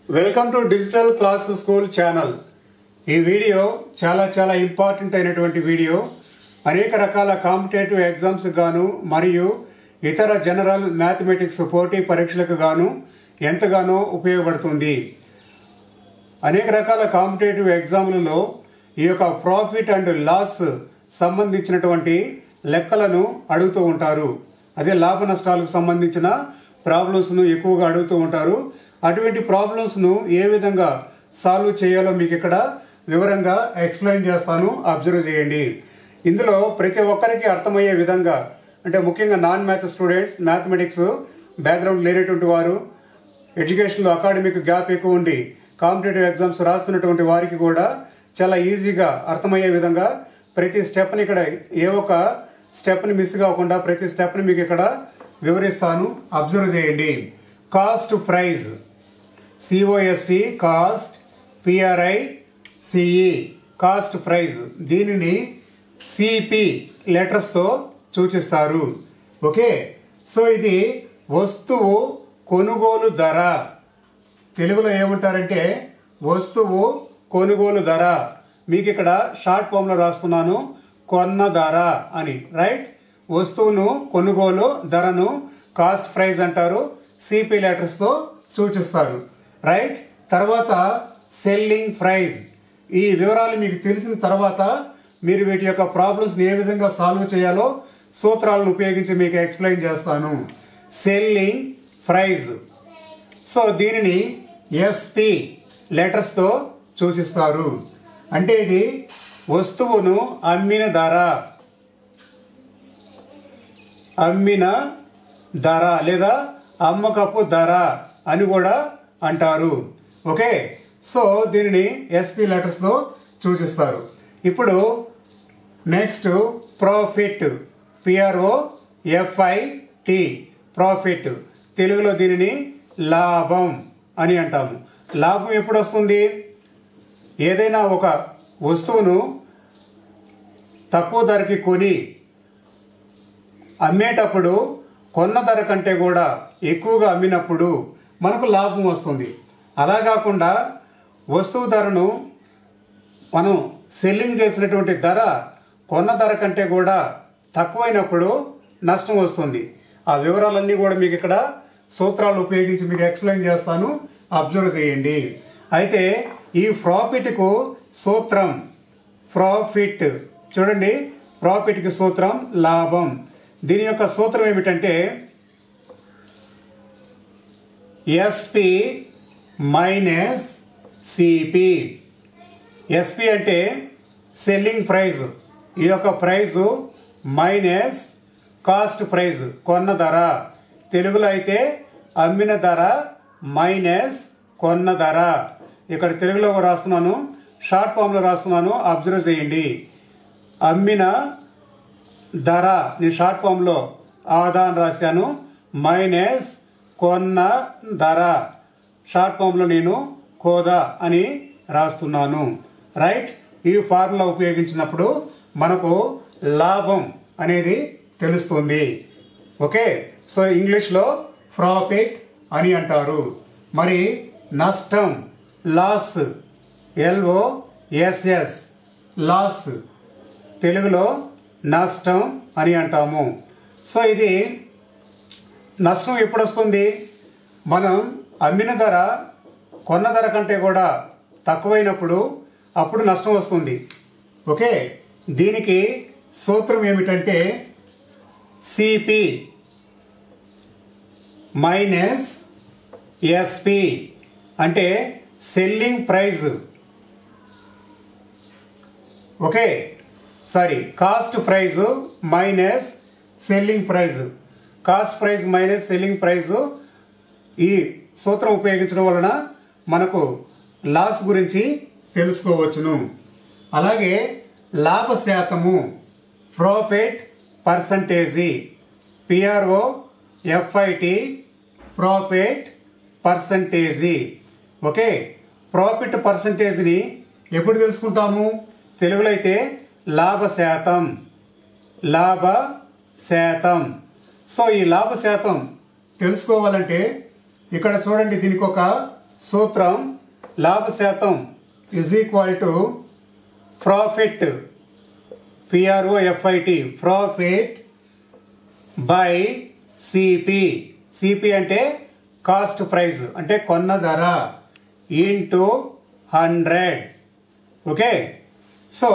Welcome to digital class school channel. ఈ video చాలా important అయినటువంటి వీడియో. అనేక రకాల కాంపిటేటివ్ ఎగ్జామ్స్ గాను మరియు ఇతర జనరల్ మ్యాథమెటిక్స్ పోటీ పరీక్షలకు గాను ఎంతగానో ఉపయోగపడుతుంది. అనేక రకాల కాంపిటేటివ్ ఎగ్జామ్లలో ఈ యొక్క ప్రాఫిట్ అండ్ లాస్ సంబంధించినటువంటి లెక్కలను అడుగుతూ ఉంటారు. అదే లాభ నష్టాలకు సంబంధించిన ప్రాబ్లమ్స్ను ఎక్కువగా అడుగుతూ ఉంటారు. అటువంటి ప్రాబ్లమ్స్ను ఏ విధంగా సాల్వ్ చేయాలో మీకు ఇక్కడ వివరంగా ఎక్స్ప్లెయిన్ చేస్తాను, అబ్జర్వ్ చేయండి. ఇందులో ప్రతి ఒక్కరికి అర్థమయ్యే విధంగా, అంటే ముఖ్యంగా non math students, mathematics background లేనటువంటి వారు, ఎడ్యుకేషన్లో అకాడమిక్ గ్యాప్ ఎక్కువ ఉండి కాంపిటేటివ్ ఎగ్జామ్స్ రాస్తున్నటువంటి వారికి కూడా చాలా ఈజీగా అర్థమయ్యే విధంగా ప్రతి స్టెప్ని ఇక్కడ ఏ ఒక్క స్టెప్ని మిస్ కాకుండా ప్రతి స్టెప్ని మీకు ఇక్కడ వివరిస్తాను, అబ్జర్వ్ చేయండి. Cost praise, COST, cost, PRICE, cost praise. దీనిని CP లెటర్స్తో సూచిస్తారు. ఓకే, సో ఇది వస్తువు కొనుగోలు ధర. తెలుగులో ఏమంటారంటే వస్తువు కొనుగోలు ధర. మీకు ఇక్కడ షార్ట్ ఫామ్లో రాస్తున్నాను, కొన్న ధర అని. రైట్, వస్తువును కొనుగోలు ధరను కాస్ట్ ప్రైజ్ అంటారు, CP లెటర్స్తో సూచిస్తారు. రైట్, తర్వాత సెల్లింగ్ ప్రైజ్. ఈ వివరాలు మీకు తెలిసిన తర్వాత మీరు వీటి యొక్క ప్రాబ్లమ్స్ని ఏ విధంగా సాల్వ్ చేయాలో సూత్రాలను ఉపయోగించి మీకు ఎక్స్ప్లెయిన్ చేస్తాను. సెల్లింగ్ ప్రైజ్, సో దీనిని SP లెటర్స్తో సూచిస్తారు. అంటే ఇది వస్తువును అమ్మిన ధర, అమ్మిన ధర లేదా అమ్మకపు ధర అని కూడా అంటారు. ఓకే, సో దీనిని SP లెటర్స్తో సూచిస్తారు. ఇప్పుడు నెక్స్ట్ ప్రాఫిట్, PROFIT, ప్రాఫిట్. తెలుగులో దీనిని లాభం అని అంటాము. లాభం ఎప్పుడు వస్తుంది? ఏదైనా ఒక వస్తువును తక్కువ ధరకి కొని అమ్మేటప్పుడు కొన్న ధర కంటే కూడా ఎక్కువగా అమ్మినప్పుడు మనకు లాభం వస్తుంది. అలా కాకుండా వస్తువు ధరను మనం సెల్లింగ్ చేసినటువంటి ధర కొన్న ధర కంటే కూడా తక్కువైనప్పుడు నష్టం వస్తుంది. ఆ వివరాలన్నీ కూడా మీకు ఇక్కడ సూత్రాలు ఉపయోగించి మీకు ఎక్స్ప్లెయిన్ చేస్తాను, అబ్జర్వ్ చేయండి. అయితే ఈ ప్రాఫిట్కు సూత్రం ప్రాఫిట్. చూడండి, ప్రాఫిట్కి సూత్రం లాభం. దీని యొక్క సూత్రం ఏమిటంటే SP మైనస్ CP. SP అంటే సెల్లింగ్ ప్రైజ్, ఈ యొక్క ప్రైజు మైనస్ కాస్ట్ ప్రైజ్, కొన్న ధర. తెలుగులో అయితే అమ్మిన ధర మైనస్ కొన్న ధర. ఇక్కడ తెలుగులో కూడా రాస్తున్నాను, షార్ట్ ఫామ్లో రాస్తున్నాను, అబ్జర్వ్ చేయండి. అమ్మిన ధర నేను షార్ట్ ఫామ్లో ఆదా అని రాశాను, మైనస్ కొన్న ధర షార్ట్ ఫామ్లో నేను కోదా అని రాస్తున్నాను. రైట్, ఈ ఫార్ములా ఉపయోగించినప్పుడు మనకు లాభం అనేది తెలుస్తుంది. ఓకే, సో ఇంగ్లీష్లో ప్రాఫిట్ అని అంటారు. మరి నష్టం, లాస్, LOSS, లాస్. తెలుగులో నష్టం అని అంటాము. సో ఇది నష్టం ఎప్పుడు వస్తుంది? మనం అమ్మిన ధర కొన్న ధర కంటే కూడా తక్కువైనప్పుడు అప్పుడు నష్టం వస్తుంది. ఓకే, దీనికి సూత్రం ఏమిటంటే CP మైనస్ SP, అంటే selling praise. Okay, sorry, cost praise minus selling praise. Cost praise minus selling praise. ఈ సూత్రం ఉపయోగించడం వలన మనకు లాస్ గురించి తెలుసుకోవచ్చును. అలాగే లాభ శాతము, profit percentage, PROFIT, profit percentage. Okay, profit పర్సంటేజ్ని ఎప్పుడు తెలుసుకుంటాము? తెలుగులో అయితే లాభ శాతం, లాభ శాతం. సో ఈ లాభ శాతం తెలుసుకోవాలంటే ఇక్కడ చూడండి, దీనికి ఒక సూత్రం లాభ శాతం is equal to profit, PROFIT, profit by CP. CP అంటే కాస్ట్ ప్రైస్, అంటే కొన్న ధర, ఇంటూ 100. ఓకే, సో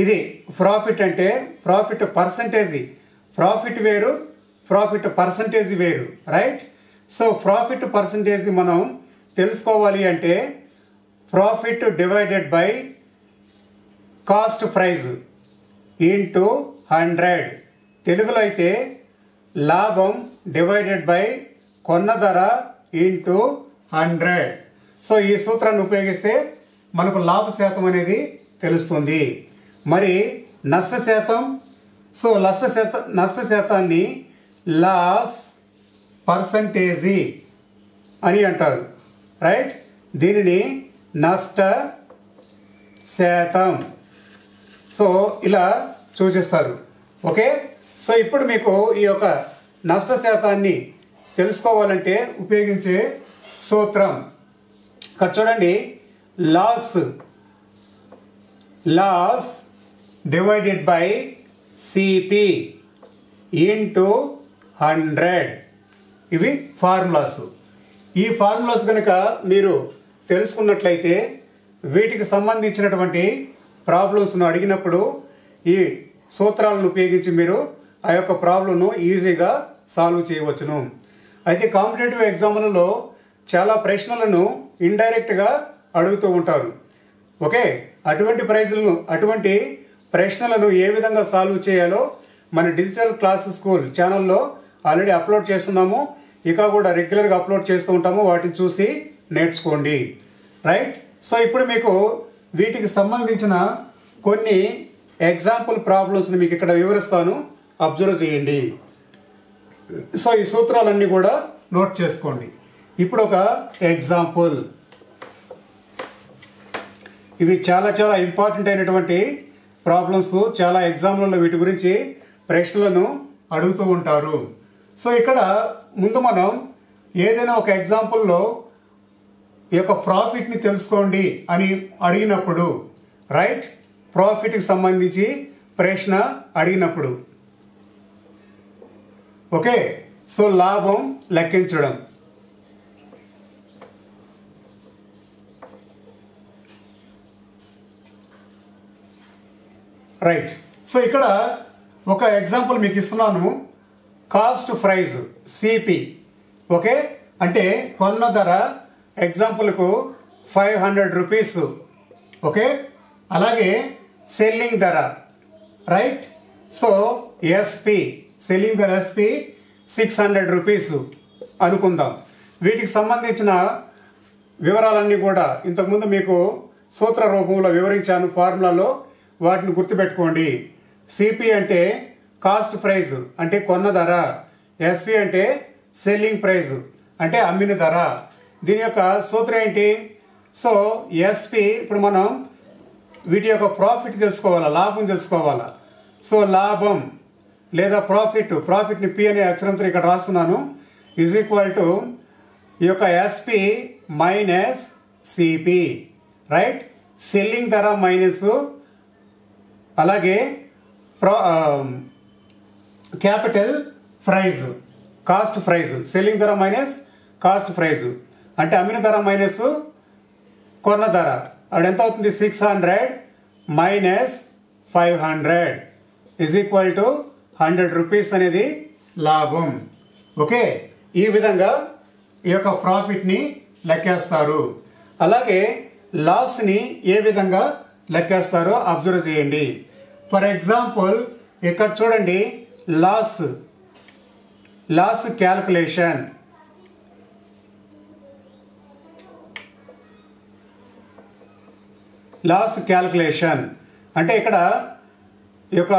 ఇది ప్రాఫిట్ అంటే ప్రాఫిట్ పర్సంటేజ్, ప్రాఫిట్ వేరు, ప్రాఫిట్ పర్సంటేజ్ వేరు, రైట్? సో ప్రాఫిట్ పర్సంటేజ్ మనం తెలుసుకోవాలి అంటే profit divided by cost price into 100. తెలుగులో అయితే లాభం డివైడెడ్ బై కొన్న ధర ఇంటూ 100. సో ఈ సూత్రాన్ని ఉపయోగిస్తే మనకు లాభ శాతం అనేది తెలుస్తుంది. మరి నష్ట శాతం, సో నష్ట శాతాన్ని లాస్ పర్సంటేజీ అని అంటారు, రైట్? దీనిని నష్ట శాతం, సో ఇలా సూచిస్తారు. ఓకే, సో ఇప్పుడు మీకు ఈ యొక్క నష్ట శాతాన్ని తెలుసుకోవాలంటే ఉపయోగించే సూత్రం ఇక్కడ చూడండి. Loss divided by CP into 100. ఇవి ఫార్ములాస్. ఈ ఫార్ములాస్ కనుక మీరు తెలుసుకున్నట్లయితే వీటికి సంబంధించినటువంటి ప్రాబ్లమ్స్ను అడిగినప్పుడు ఈ సూత్రాలను ఉపయోగించి మీరు ఆ యొక్క ప్రాబ్లంను ఈజీగా సాల్వ్ చేయవచ్చును. అయితే కాంపిటేటివ్ ఎగ్జామ్లలో చాలా ప్రశ్నలను ఇండైరెక్ట్గా అడుగుతూ ఉంటారు. ఓకే, అటువంటి ప్రశ్నలను ఏ విధంగా సాల్వ్ చేయాలో మన డిజిటల్ క్లాస్ స్కూల్ ఛానల్లో ఆల్రెడీ అప్లోడ్ చేస్తున్నాము, ఇక కూడా రెగ్యులర్గా అప్లోడ్ చేస్తూ ఉంటాము. వాటిని చూసి నేర్చుకోండి, రైట్? సో ఇప్పుడు మీకు వీటికి సంబంధించిన కొన్ని ఎగ్జాంపుల్ ప్రాబ్లమ్స్ని మీకు ఇక్కడ వివరిస్తాను, అబ్జర్వ్ చేయండి. సో ఈ సూత్రాలన్నీ కూడా నోట్ చేసుకోండి. ఇప్పుడు ఒక ఎగ్జాంపుల్, ఇవి చాలా చాలా ఇంపార్టెంట్ అయినటువంటి ప్రాబ్లమ్స్. చాలా ఎగ్జామ్లలో వీటి గురించి ప్రశ్నలను అడుగుతూ ఉంటారు. సో ఇక్కడ ముందు మనం ఏదైనా ఒక ఎగ్జాంపుల్లో ఈ యొక్క ప్రాఫిట్ని తెలుసుకోండి అని అడిగినప్పుడు, రైట్, ప్రాఫిట్కి సంబంధించి ప్రశ్న అడిగినప్పుడు, ఓకే, సో లాభం లెక్కించడం, రైట్. సో ఇక్కడ ఒక ఎగ్జాంపుల్ మీకు ఇస్తున్నాను. కాస్ట్ ప్రైస్ సిపి, ఓకే, అంటే కొన్న ధర ఎగ్జాంపుల్కు 500 రూపీస్, ఓకే. అలాగే సెల్లింగ్ ధర, రైట్. సో ఎస్పి, సెల్లింగ్ ధర ఎస్పి 600 రూపీస్ అనుకుందాం. వీటికి సంబంధించిన వివరాలన్నీ కూడా ఇంతకుముందు మీకు సూత్ర రూపంలో వివరించాను ఫార్ములాలో, వాటిని గుర్తుపెట్టుకోండి. సిపి అంటే కాస్ట్ ప్రైస్, అంటే కొన్న ధర. ఎస్పి అంటే సెల్లింగ్ ప్రైస్, అంటే అమ్మిన ధర. దీని యొక్క సూత్రం ఏంటి? సో ఎస్పి, ఇప్పుడు మనం వీటి యొక్క ప్రాఫిట్ తెలుసుకోవాలా, లాభం తెలుసుకోవాలా. సో లాభం లేదా ప్రాఫిట్ని పి అనే అక్షరంతో ఇక్కడ రాస్తున్నాను, ఈజ్ ఈక్వల్ టు ఈ యొక్క SP minus CP, right. Selling ధర మైనస్ అలాగే capital price, cost price. Selling ధర మైనస్ కాస్ట్ ప్రైజ్ అంటే అమ్మిన ధర మైనస్ కొన్న ధర. అప్పుడు ఎంత అవుతుంది? 600 minus 500 is equal to 100 rupees అనేది లాభం. ఓకే, ఈ విధంగా ఈ యొక్క ప్రాఫిట్ని లెక్కేస్తారు. అలాగే లాస్ని ఏ విధంగా లెక్కేస్తారో అబ్జర్వ్ చేయండి. ఫర్ ఎగ్జాంపుల్ ఇక్కడ చూడండి, లాస్ క్యాల్కులేషన్. లాస్ క్యాల్కులేషన్ అంటే ఇక్కడ ఈ యొక్క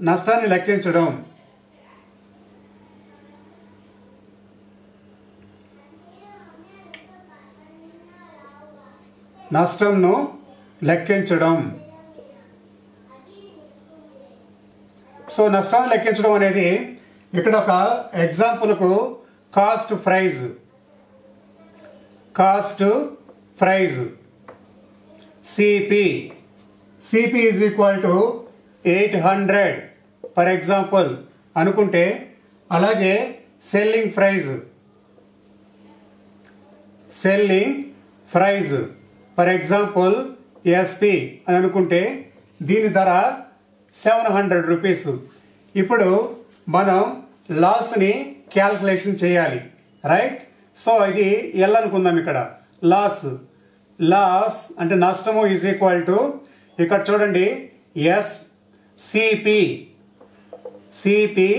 నష్టాన్ని లెక్కించడం. నష్టంను లెక్కించడం. సో నష్టాన్ని లెక్కించడం అనేది ఇక్కడ ఒక ఎగ్జాంపుల్కు cost price cost price. CP is equal to 800 for example అనుకుంటే, అలాగే selling price for example SP అని అనుకుంటే దీని ధర 700 రూపీస్. ఇప్పుడు మనం లాస్ని క్యాల్కులేషన్ చేయాలి, రైట్? సో ఇది ఎల్ అనుకుందాం. ఇక్కడ లాస్ అంటే నష్టము ఈజ్ ఈక్వల్ టు, ఇక్కడ చూడండి, సిపి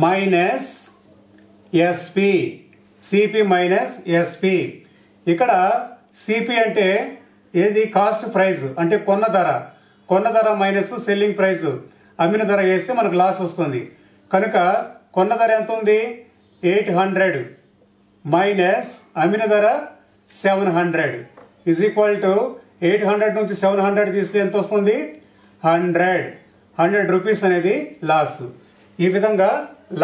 మైనస్ ఎస్పి. ఇక్కడ సిపి అంటే ఏది? కాస్ట్ ప్రైస్ అంటే కొన్న ధర మైనస్ సెల్లింగ్ ప్రైస్, అమ్మిన ధర వేస్తే మనకు లాస్ వస్తుంది. కనుక కొన్న ధర ఎంత ఉంది? 800 మైనస్ అమ్మిన ధర 700 ఈజ్ ఈక్వల్ టు 800 నుంచి 700 తీస్తే ఎంత వస్తుంది? 100 రూపీస్ అనేది లాస్. ఈ విధంగా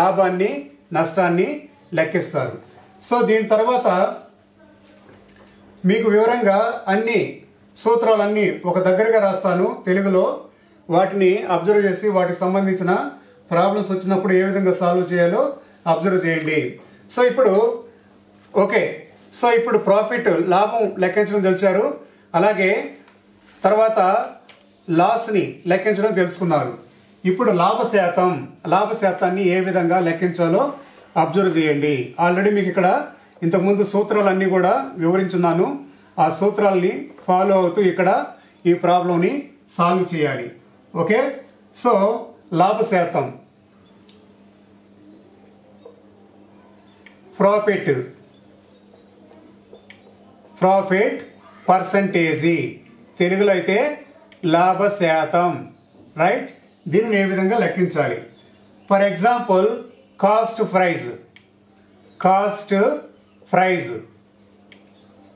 లాభాన్ని నష్టాన్ని లెక్కిస్తారు. సో దీని తర్వాత మీకు వివరంగా అన్ని సూత్రాలన్నీ ఒక దగ్గరగా రాస్తాను తెలుగులో. వాటిని అబ్జర్వ్ చేసి వాటికి సంబంధించిన ప్రాబ్లమ్స్ వచ్చినప్పుడు ఏ విధంగా సాల్వ్ చేయాలో అబ్జర్వ్ చేయండి. సో ఇప్పుడు ఓకే, సో ఇప్పుడు ప్రాఫిట్ లాభం లెక్కించడం తెలిసారు, అలాగే తర్వాత లాస్ని లెక్కించడం తెలుసుకున్నారు. ఇప్పుడు లాభశాతాన్ని ఏ విధంగా లెక్కించాలో అబ్జర్వ్ చేయండి. ఆల్రెడీ మీకు ఇక్కడ ఇంతకుముందు సూత్రాలన్నీ కూడా వివరించున్నాను. ఆ సూత్రాలని ఫాలో అవుతూ ఇక్కడ ఈ ప్రాబ్లంని సాల్వ్ చేయాలి. ఓకే, సో లాభశాతం, ప్రాఫిట్ పర్సంటేజీ, తెలుగులో అయితే లాభశాతం, రైట్? దీనిని ఏ విధంగా లెక్కించాలి? For example cost praise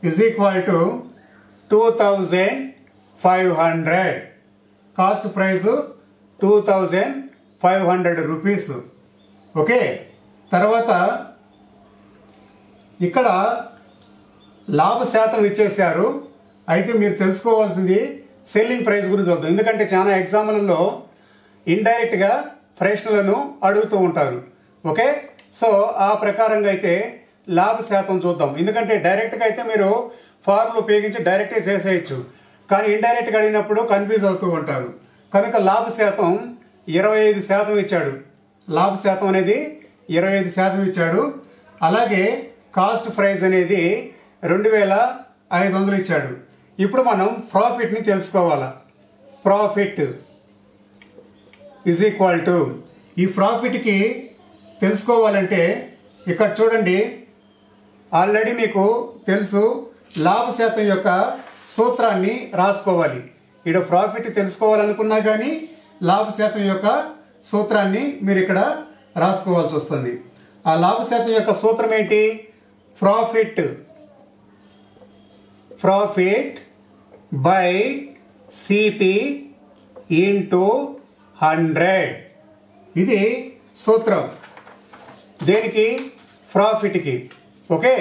is equal to 2500. Cost praise 2500 rupees. Okay, తర్వాత ఇక్కడ లాభశాతం ఇచ్చేసారు. అయితే మీరు తెలుసుకోవాల్సింది సెల్లింగ్ ప్రైస్ గురించి వద్దు, ఎందుకంటే చాలా ఎగ్జామ్లలో ఇండైరెక్ట్గా ప్రశ్నలను అడుగుతూ ఉంటారు. ఓకే, సో ఆ ప్రకారంగా అయితే లాభశాతం చూద్దాం. ఎందుకంటే డైరెక్ట్గా అయితే మీరు ఫార్ములా ఉపయోగించి డైరెక్ట్గా చేసేయచ్చు, కానీ ఇండైరెక్ట్గా అడిగినప్పుడు కన్ఫ్యూజ్ అవుతూ ఉంటారు. కనుక లాభశాతం 25% ఇచ్చాడు. లాభశాతం అనేది 25% ఇచ్చాడు. అలాగే కాస్ట్ ప్రైస్ అనేది 2500 ఇచ్చాడు. ఇప్పుడు మనం ప్రాఫిట్ని తెలుసుకోవాలా. ప్రాఫిట్ ఈజ్ ఈక్వల్ టు, ఈ ప్రాఫిట్కి తెలుసుకోవాలంటే ఇక్కడ చూడండి, ఆల్రెడీ మీకు తెలుసు లాభశాతం యొక్క సూత్రాన్ని రాసుకోవాలి. ఇక్కడ ప్రాఫిట్ తెలుసుకోవాలనుకున్నా కానీ లాభశాతం యొక్క సూత్రాన్ని మీరు ఇక్కడ రాసుకోవాల్సి వస్తుంది. ఆ లాభశాతం యొక్క సూత్రం ఏంటి? Profit by CP into 100. ఇది సూత్రం దేనికి? ప్రాఫిట్కి. ఓకే,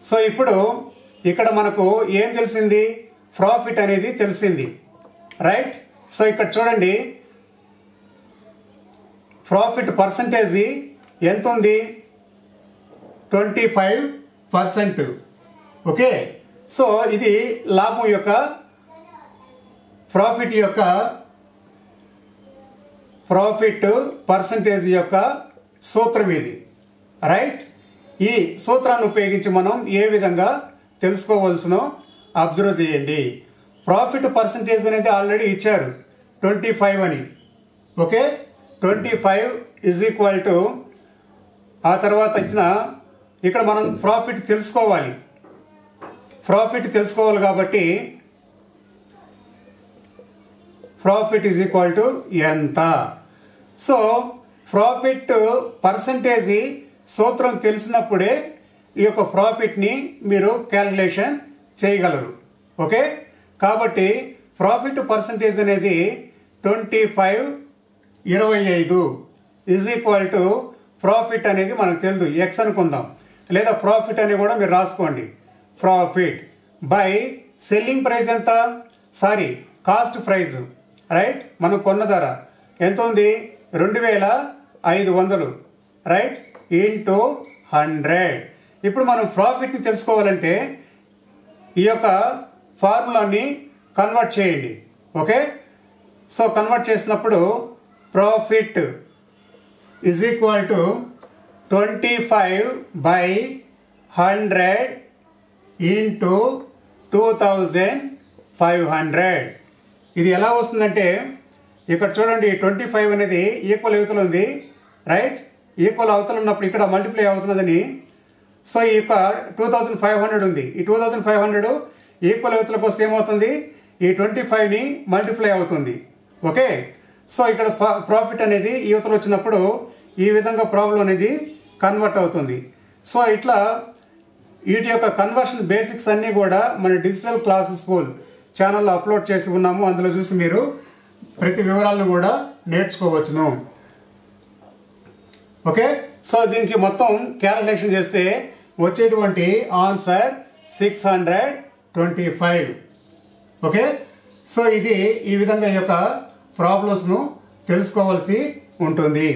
సో ఇప్పుడు ఇక్కడ మనకు ఏం తెలిసింది? ప్రాఫిట్ అనేది తెలిసింది, రైట్? సో ఇక్కడ చూడండి, ప్రాఫిట్ పర్సంటేజ్ ఎంత ఉంది? 25%. ఓకే, సో ఇది లాభం యొక్క ప్రాఫిట్ పర్సంటేజ్ యొక్క సూత్రం ఇది, రైట్? ఈ సూత్రాన్ని ఉపయోగించి మనం ఏ విధంగా తెలుసుకోవాల్సినో అబ్జర్వ్ చేయండి. ప్రాఫిట్ పర్సంటేజ్ అనేది ఆల్రెడీ ఇచ్చారు 25 అని. ఓకే, 25 ఈజ్ ఈక్వల్ టు, ఆ తర్వాత ఇచ్చిన ఇక్కడ మనం ప్రాఫిట్ తెలుసుకోవాలి కాబట్టి ప్రాఫిట్ ఈజ్ ఈక్వల్ టు ఎంత? సో ప్రాఫిట్ పర్సంటేజ్ సూత్రం తెలిసినప్పుడే ఈ యొక్క ప్రాఫిట్ని మీరు క్యాల్కులేషన్ చేయగలరు. ఓకే, కాబట్టి ప్రాఫిట్ పర్సంటేజ్ అనేది 25 ఈజ్ ఈక్వల్ టు ప్రాఫిట్ అనేది మనకు తెలుసు ఎక్స్ అనుకుందాం. లేదా ప్రాఫిట్ అని కూడా మీరు రాసుకోండి. ప్రాఫిట్ బై సెల్లింగ్ ప్రైస్ ఎంత, సారీ కాస్ట్ ప్రైస్, రైట్, మనం కొన్న ధర ఎంత ఉంది 2500, రైట్, ఇంటూ 100. ఇప్పుడు మనం ప్రాఫిట్ని తెలుసుకోవాలంటే ఈ యొక్క ఫార్ములాని కన్వర్ట్ చేయండి. ఓకే, సో కన్వర్ట్ చేసినప్పుడు profit is equal to 25/100 into 2500. ఇది ఎలా వస్తుందంటే ఇక్కడ చూడండి 25 అనేది ఈక్వల్ అవతల ఉంది, రైట్, ఈక్వల్ అవతల ఉన్నప్పుడు ఇక్కడ మల్టిప్లై అవుతున్నదని, సో ఈ యొక్క 2500 ఉంది. ఈ 2500 ఈక్వల్ అవతలకు వస్తే ఏమవుతుంది, ఈ 25ని మల్టిప్లై అవుతుంది. ఓకే, సో ఇక్కడ ప్రాఫిట్ అనేది ఈ అవతల వచ్చినప్పుడు ఈ విధంగా ప్రాబ్లం అనేది కన్వర్ట్ అవుతుంది. సో ఇట్లా వీటి యొక్క కన్వర్షన్ బేసిక్స్ అన్నీ కూడా మన డిజిటల్ క్లాస్ స్కూల్ ఛానల్లో అప్లోడ్ చేసి ఉన్నాము. అందులో చూసి మీరు ప్రతి వివరాలను కూడా నేర్చుకోవచ్చును. ఓకే, సో దీనికి మొత్తం క్యాలిక్యులేషన్ చేస్తే వచ్చేటువంటి ఆన్సర్ 625. ఓకే, సో ఇది ఈ విధంగా ఈ యొక్క ప్రాబ్లమ్స్ను తెలుసుకోవాల్సి ఉంటుంది.